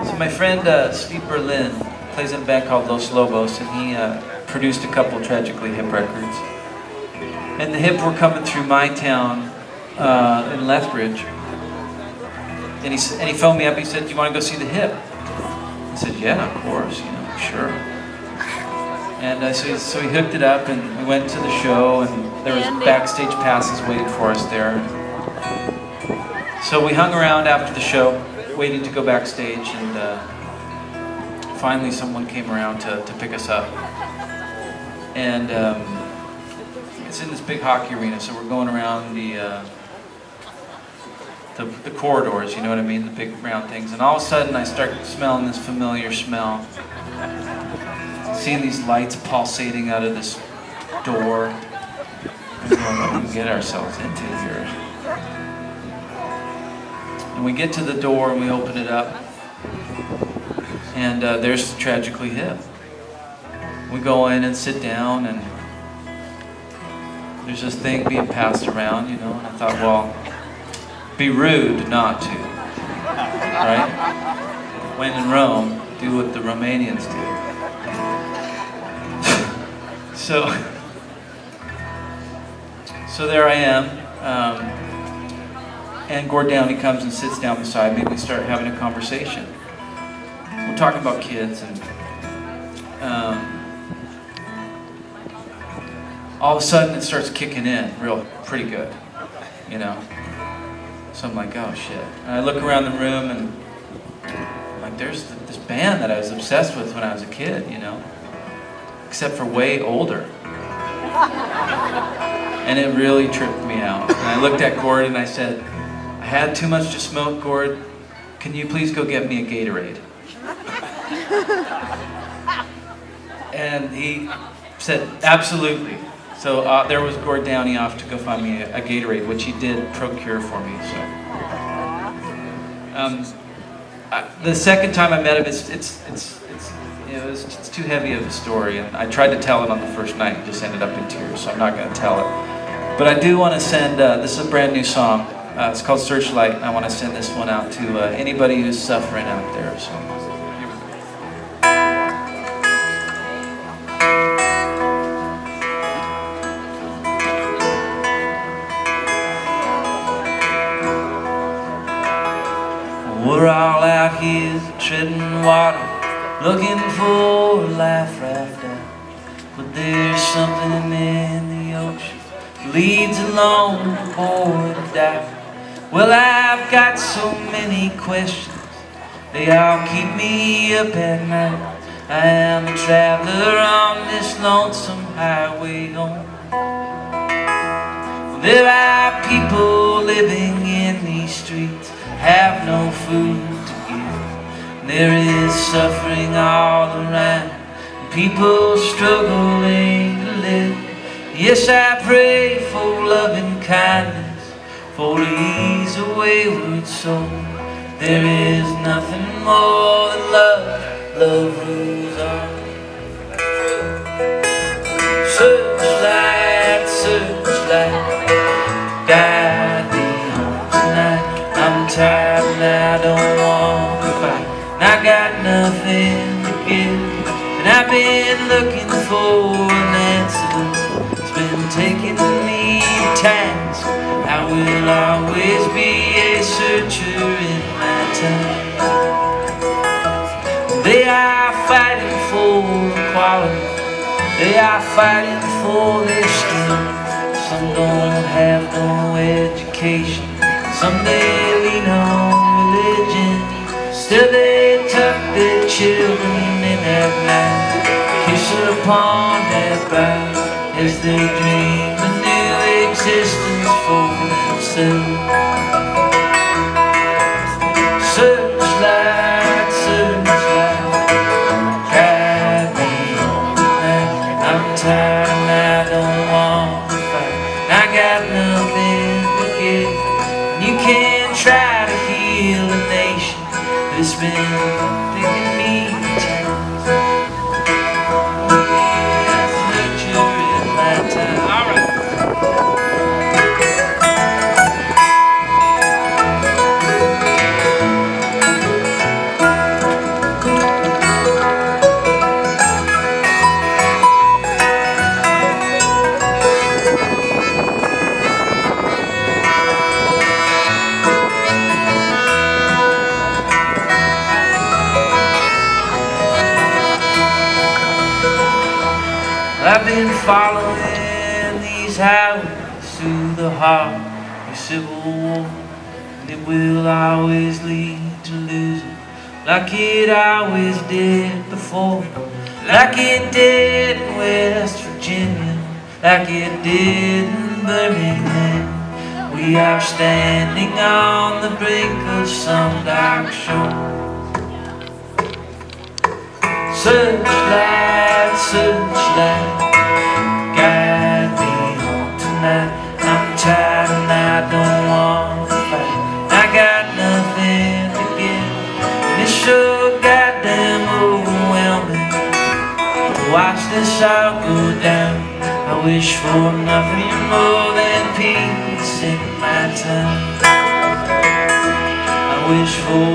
So my friend Steve Berlin plays in a band called Los Lobos, and he produced a couple Tragically Hip records. And the Hip were coming through my town in Lethbridge, and he phoned me up. He said, "Do you want to go see the Hip?" I said, "Yeah, of course, sure." And so he hooked it up, and we went to the show, and there was backstage passes waiting for us there. So we hung around after the show, waiting to go backstage, and finally someone came around to pick us up. And it's in this big hockey arena, so we're going around the corridors, you know what I mean, the big round things. And all of a sudden I start smelling this familiar smell. Seeing these lights pulsating out of this door. I'm going, what do we get ourselves into here? And we get to the door and we open it up. And there's Tragically Hip. We go in and sit down, and there's this thing being passed around, and I thought, well, be rude not to, right? When in Rome, do what the Romanians do. So there I am, and Gord Downey comes and sits down beside me, and we start having a conversation. We're talking about kids, and all of a sudden it starts kicking in pretty good, So I'm like, oh shit. And I look around the room, and I'm like, there's this band that I was obsessed with when I was a kid, except for way older. And it really tripped me out. And I looked at Gord and I said, I had too much to smoke, Gord. Can you please go get me a Gatorade? And he said, absolutely. So there was Gord Downey off to go find me a Gatorade, which he did procure for me. So the second time I met him, it's too heavy of a story, and I tried to tell it on the first night and just ended up in tears, so I'm not going to tell it. But I do want to send, this is a brand new song, it's called Searchlight, and I want to send this one out to anybody who's suffering out there. So. We're all out here treading water, looking for a life raft out. But there's something in the ocean that leads along board to die. Well, I've got so many questions, they all keep me up at night. I am a traveler on this lonesome highway home. There are people living in these streets, have no food to give. There is suffering all around, people struggling to live. Yes, I pray for loving kindness, for to ease a wayward soul. There is nothing more than love, love rules on. Searchlight, searchlight, guide me home tonight. I'm tired and I don't want to fight, and I got nothing to give. And I've been looking for an answer, it's been taking me time. So I will always be a searcher in my time. They are fighting for equality, they are fighting for their skin. Some don't have no education, some they lean on religion. Still they tuck their children in at night, kiss upon their brow as they dream a new existence for themselves. Searchlight, searchlight, guide me home tonight. I'm tired and I don't want to fight, I got nothing to give. You can try to heal a nation that's been picking me times. Nurture in my time. All right. been following these highways through the heart of civil war, and it will always lead to losing, like it always did before, like it did in West Virginia, like it did in Birmingham. We are standing on the brink of some dark shore. Searchlight, searchlight, guide me home tonight. I'm tired and I don't want to fight. I got nothing to give, and it's sure goddamn overwhelming to watch this all go down. I wish for nothing more than peace in my time. I wish for